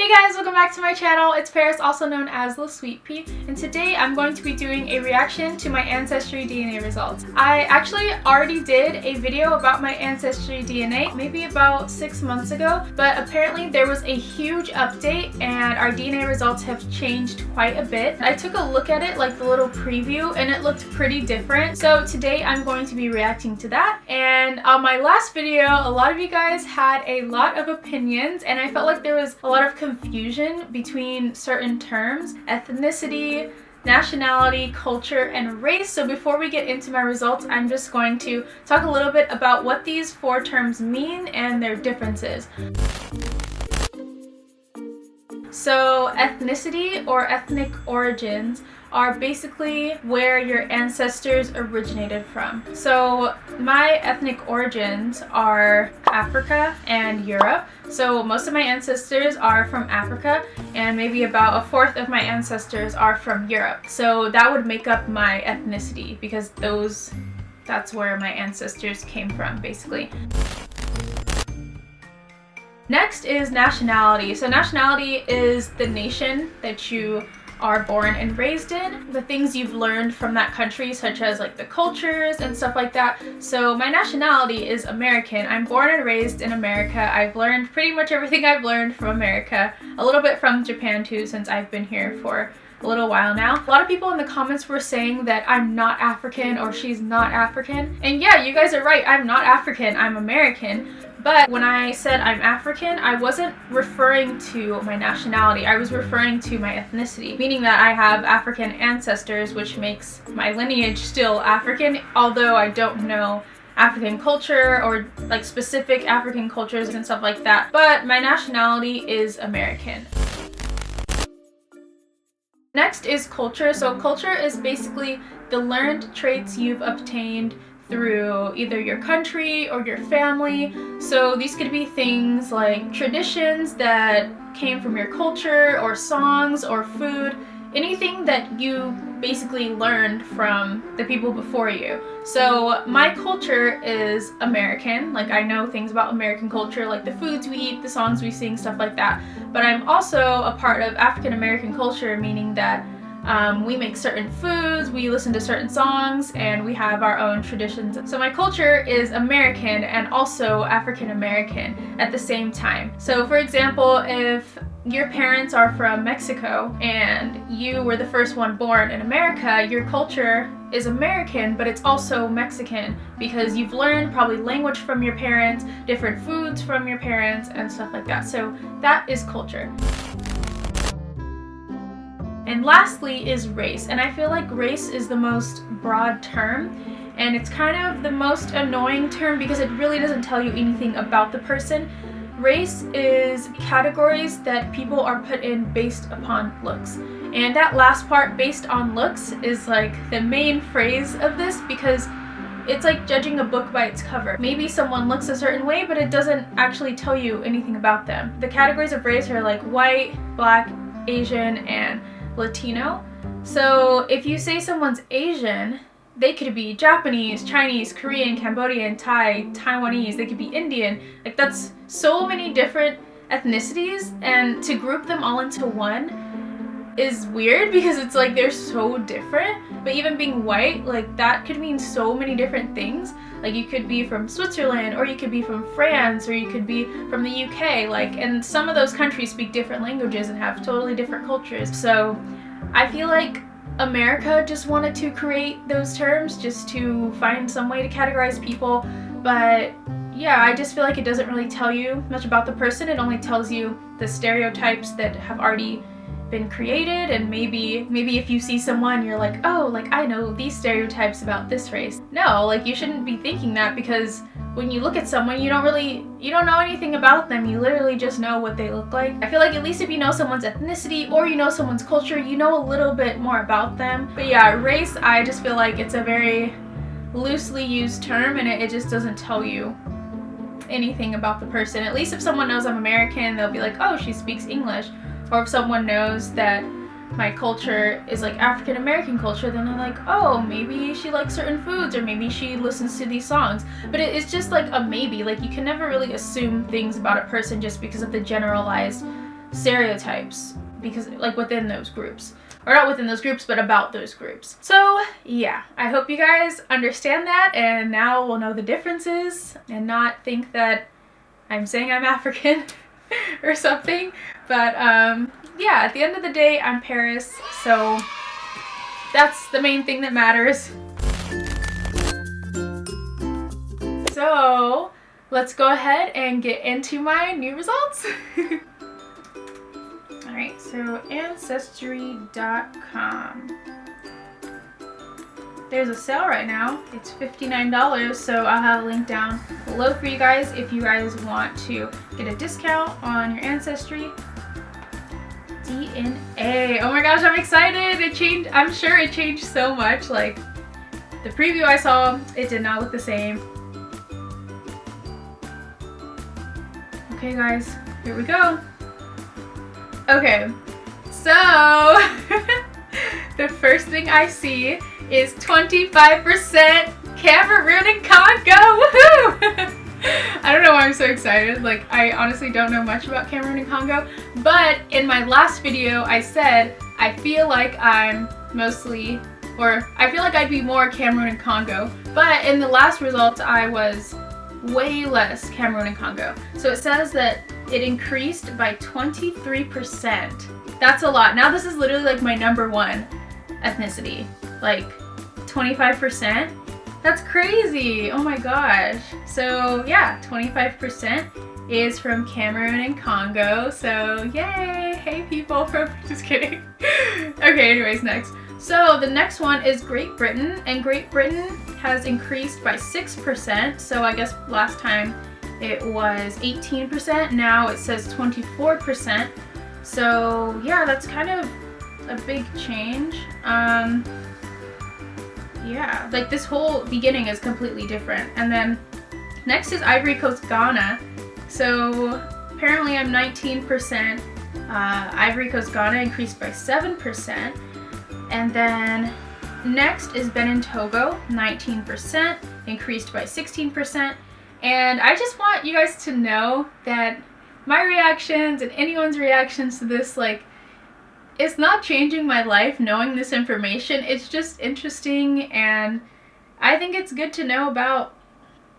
Hey guys, welcome back to my channel. It's Paris, also known as LeSweetpea, and today I'm going to be doing a reaction to my Ancestry DNA results. I actually already did a video about my Ancestry DNA maybe about 6 months ago, but apparently there was a huge update and our DNA results have changed quite a bit. I took a look at it, like the little preview, and it looked pretty different. So today I'm going to be reacting to that. And on my last video, a lot of you guys had a lot of opinions, and I felt like there was a lot of confusion between certain terms: ethnicity, nationality, culture, and race. So before we get into my results, I'm just going to talk a little bit about what these 4 terms mean and their differences. So ethnicity or ethnic origins are basically where your ancestors originated from. So my ethnic origins are Africa and Europe. So most of my ancestors are from Africa, and maybe about 1/4 of my ancestors are from Europe. So that would make up my ethnicity, because that's where my ancestors came from, basically. Next is nationality. So nationality is the nation that you are born and raised in, the things you've learned from that country, such as like the cultures and stuff like that. So my nationality is American. I'm born and raised in America. I've learned pretty much everything I've learned from America, a little bit from Japan too, since I've been here for a little while now. A lot of people in the comments were saying that I'm not African or she's not African. And yeah, you guys are right, I'm not African, I'm American. But when I said I'm African, I wasn't referring to my nationality, I was referring to my ethnicity, meaning that I have African ancestors, which makes my lineage still African, although I don't know African culture or like specific African cultures and stuff like that. But my nationality is American. Next is culture. So culture is basically the learned traits you've obtained through either your country or your family. So these could be things like traditions that came from your culture, or songs, or food, anything that you basically learned from the people before you. So my culture is American, like I know things about American culture, like the foods we eat, the songs we sing, stuff like that. But I'm also a part of African American culture, meaning that we make certain foods, we listen to certain songs, and we have our own traditions. So my culture is American and also African American at the same time. So for example, if your parents are from Mexico and you were the first one born in America, your culture is American, but it's also Mexican, because you've learned probably language from your parents, different foods from your parents, and stuff like that. So that is culture. And lastly is race, and I feel like race is the most broad term, and it's kind of the most annoying term because it really doesn't tell you anything about the person. Race is categories that people are put in based upon looks, and that last part, based on looks, is like the main phrase of this, because it's like judging a book by its cover. Maybe someone looks a certain way, but it doesn't actually tell you anything about them. The categories of race are like white, black, Asian, and Latino. So if you say someone's Asian, they could be Japanese, Chinese, Korean, Cambodian, Thai, Taiwanese, they could be Indian. Like, that's so many different ethnicities, and to group them all into one is weird because it's like they're so different. But even being white, like that could mean so many different things. Like you could be from Switzerland, or you could be from France, or you could be from the UK, like, and some of those countries speak different languages and have totally different cultures. So I feel like America just wanted to create those terms just to find some way to categorize people, but yeah, I just feel like it doesn't really tell you much about the person. It only tells you the stereotypes that have already been created, and maybe if you see someone, you're like, oh, like I know these stereotypes about this race. No, like you shouldn't be thinking that, because when you look at someone, you don't know anything about them, you literally just know what they look like. I feel like at least if you know someone's ethnicity or you know someone's culture, you know a little bit more about them. But yeah, race, I just feel like it's a very loosely used term, and it just doesn't tell you anything about the person. At least if someone knows I'm American, they'll be like, oh, she speaks English. Or if someone knows that my culture is like African American culture, then they're like, oh, maybe she likes certain foods, or maybe she listens to these songs. But it's just like a maybe. Like, you can never really assume things about a person just because of the generalized stereotypes, because like within those groups, or not within those groups, but about those groups. So yeah, I hope you guys understand that, and now we'll know the differences and not think that I'm saying I'm African or something. But yeah, at the end of the day, I'm Paris, so that's the main thing that matters. So let's go ahead and get into my new results. Alright, so Ancestry.com. There's a sale right now. It's $59, so I'll have a link down below for you guys if you guys want to get a discount on your Ancestry DNA. Oh my gosh, I'm excited! It changed. I'm sure it changed so much. Like the preview I saw, it did not look the same. Okay guys, here we go. Okay, so the first thing I see is 25% Cameroon and Congo. Woohoo! I don't know why I'm so excited. Like, I honestly don't know much about Cameroon and Congo, but in my last video I said I feel like I'm mostly, or I feel like I'd be more Cameroon and Congo, but in the last results I was way less Cameroon and Congo. So it says that it increased by 23%. That's a lot. Now this is literally like my #1 ethnicity. Like 25%? That's crazy. Oh my gosh. So yeah, 25% is from Cameroon and Congo. So yay! Hey people from, just kidding. Okay, anyways, next. So the next one is Great Britain, and Great Britain has increased by 6%. So I guess last time it was 18%, now it says 24%. So yeah, that's kind of a big change. Yeah, like this whole beginning is completely different. And then next is Ivory Coast, Ghana. So apparently I'm 19%. Ivory Coast, Ghana increased by 7%. And then next is Benin, Togo, 19%, increased by 16%. And I just want you guys to know that my reactions and anyone's reactions to this, like, it's not changing my life knowing this information. It's just interesting, and I think it's good to know about,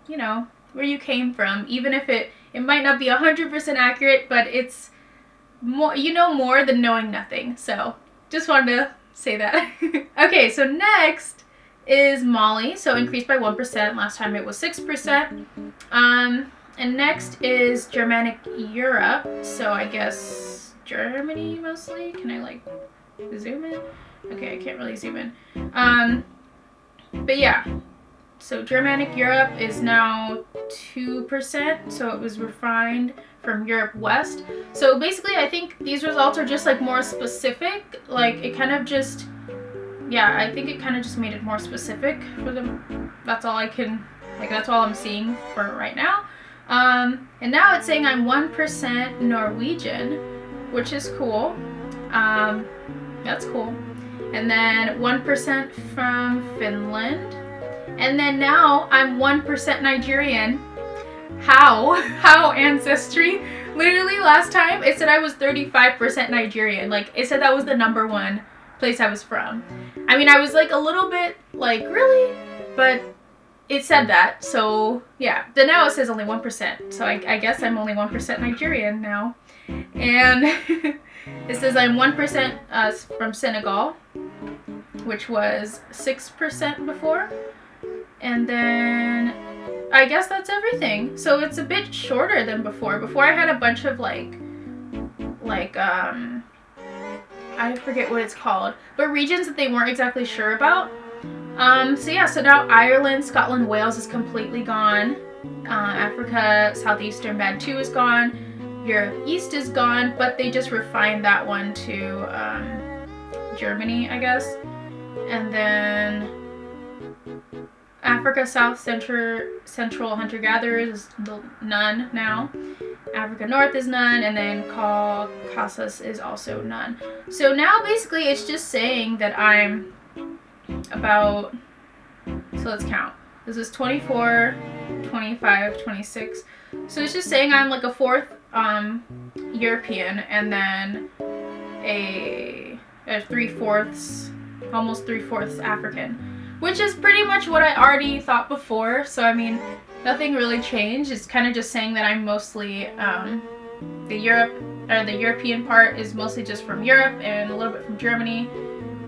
you know, where you came from, even if it might not be 100% accurate, but it's more, you know, more than knowing nothing. So just wanted to say that. Okay, so next is Mali, so increased by 1%. Last time it was 6%. And next is Germanic Europe, so I guess Germany mostly. Can I like zoom in? Okay, I can't really zoom in. But yeah, so Germanic Europe is now 2%, so it was refined from Europe West. So basically I think these results are just like more specific. Like it kind of just, yeah, I think it kind of just made it more specific for them. That's all I can, like that's all I'm seeing for right now. And now it's saying I'm 1% Norwegian, which is cool. That's cool. And then 1% from Finland. And then now I'm 1% Nigerian. How? How, Ancestry? Literally last time it said I was 35% Nigerian. Like it said that was the #1 place I was from. I mean, I was like a little bit like, really? But it said that, so yeah. Then now it says only 1%. So I guess I'm only 1% Nigerian now. And it says I'm 1% from Senegal, which was 6% before. And then I guess that's everything. So it's a bit shorter than before. Before I had a bunch of like I forget what it's called, but regions that they weren't exactly sure about. So yeah, so now Ireland, Scotland, Wales is completely gone. Africa, Southeastern Band 2 is gone. Europe East is gone, but they just refined that one to Germany, I guess. And then Africa South, Central Hunter-Gatherers is none now. Africa North is none, and then Caucasus is also none. So now basically it's just saying that I'm about, so let's count. This is 24, 25, 26. So it's just saying I'm like a fourth European, and then a 3/4, almost 3/4 African, which is pretty much what I already thought before. So I mean, nothing really changed. It's kind of just saying that I'm mostly the European part is mostly just from Europe and a little bit from Germany,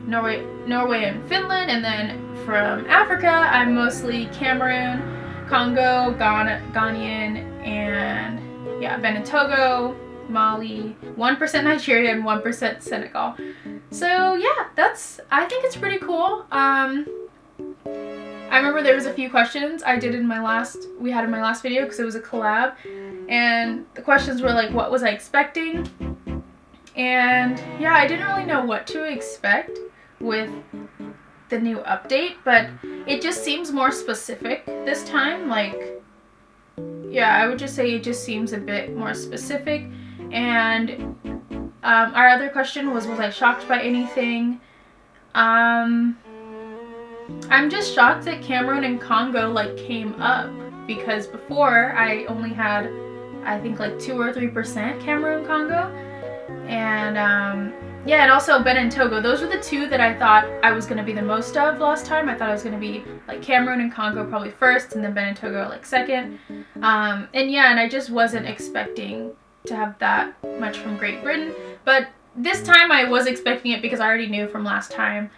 Norway and Finland, and then from Africa I'm mostly Cameroon, Congo, Ghanaian, and yeah, Benin, Togo, Mali, 1% Nigeria, and 1% Senegal. So yeah, I think it's pretty cool. I remember there was a few questions I did in my last video because it was a collab, and the questions were like, what was I expecting? And yeah, I didn't really know what to expect with the new update, but it just seems more specific this time. Like, yeah, I would just say it just seems a bit more specific. And our other question was I shocked by anything? I'm just shocked that Cameroon and Congo like came up, because before I only had, I think, like 2 or 3% Cameroon, Congo, and yeah, and also Benin and Togo. Those were the two that I thought I was going to be the most of last time. I thought I was going to be like Cameroon and Congo probably first, and then Benin and Togo like second. And yeah, and I just wasn't expecting to have that much from Great Britain. But this time I was expecting it because I already knew from last time.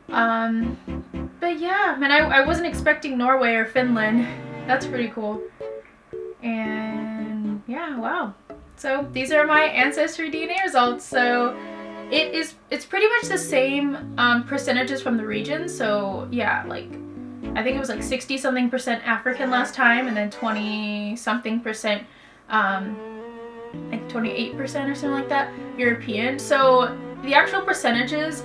But yeah, man, I wasn't expecting Norway or Finland. That's pretty cool. And yeah, wow. So these are my Ancestry DNA results. So it's pretty much the same percentages from the region. So yeah, like I think it was like 60-something% African last time, and then 20-something%, like 28% or something like that, European. So the actual percentages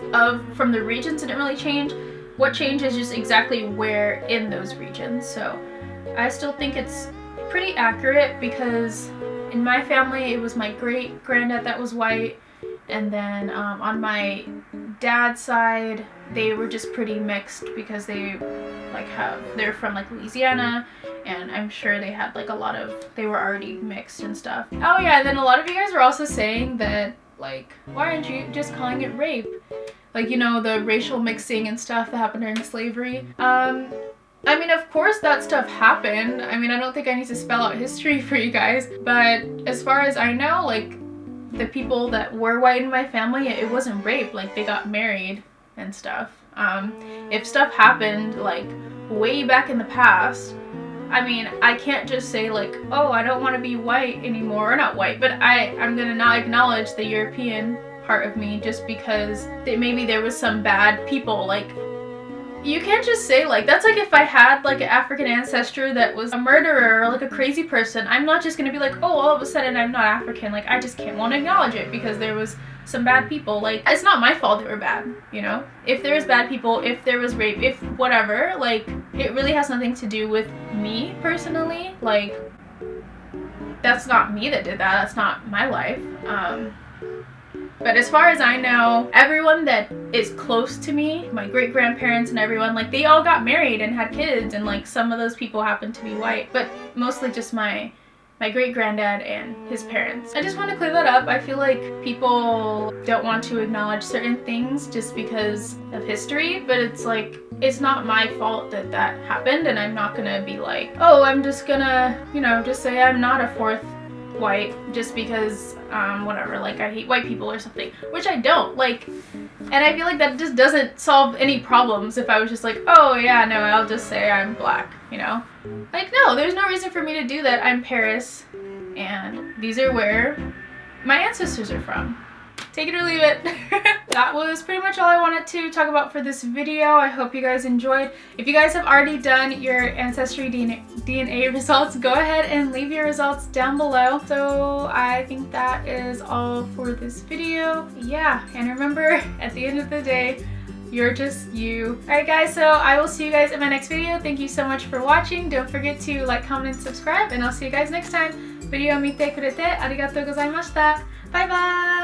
from the regions didn't really change. What changed is just exactly where in those regions. So I still think it's pretty accurate, because in my family it was my great granddad that was white, and then on my dad's side they were just pretty mixed, because they're from like Louisiana, and I'm sure they had like they were already mixed and stuff. Oh yeah, and then a lot of you guys were also saying that, like, why aren't you just calling it rape? Like, you know, the racial mixing and stuff that happened during slavery. I mean, of course that stuff happened. I mean, I don't think I need to spell out history for you guys, but as far as I know, like, the people that were white in my family, it wasn't rape. Like, they got married and stuff. If stuff happened, like, way back in the past, I mean, I can't just say, like, oh, I don't want to be white anymore, or not white, but I'm gonna not acknowledge the European part of me just because maybe there was some bad people. Like, you can't just say, like, that's like if I had like an African ancestor that was a murderer or like a crazy person, I'm not just gonna be like, oh, all of a sudden I'm not African. Like, I just can't want to acknowledge it because there was some bad people. Like, it's not my fault they were bad, you know? If there was bad people, if there was rape, if whatever, like, it really has nothing to do with me personally. Like, that's not me that did that. That's not my life. But as far as I know, everyone that is close to me, my great-grandparents and everyone, like, they all got married and had kids, and like some of those people happened to be white, but mostly just my great-granddad and his parents. I just want to clear that up. I feel like people don't want to acknowledge certain things just because of history, but it's like, it's not my fault that that happened, and I'm not gonna be like, oh, I'm just gonna, you know, just say I'm not a fourth white just because whatever, like, I hate white people or something, which I don't. Like, and I feel like that just doesn't solve any problems if I was just like, oh yeah, no, I'll just say I'm black, you know? Like, no, there's no reason for me to do that. I'm Paris, and these are where my ancestors are from. Take it or leave it. That was pretty much all I wanted to talk about for this video. I hope you guys enjoyed. If you guys have already done your Ancestry DNA results, go ahead and leave your results down below. So I think that is all for this video. Yeah, and remember, at the end of the day, you're just you. Alright guys, so I will see you guys in my next video. Thank you so much for watching. Don't forget to like, comment, and subscribe, and I'll see you guys next time. Video mite kurete arigatou gozaimashita. Bye bye!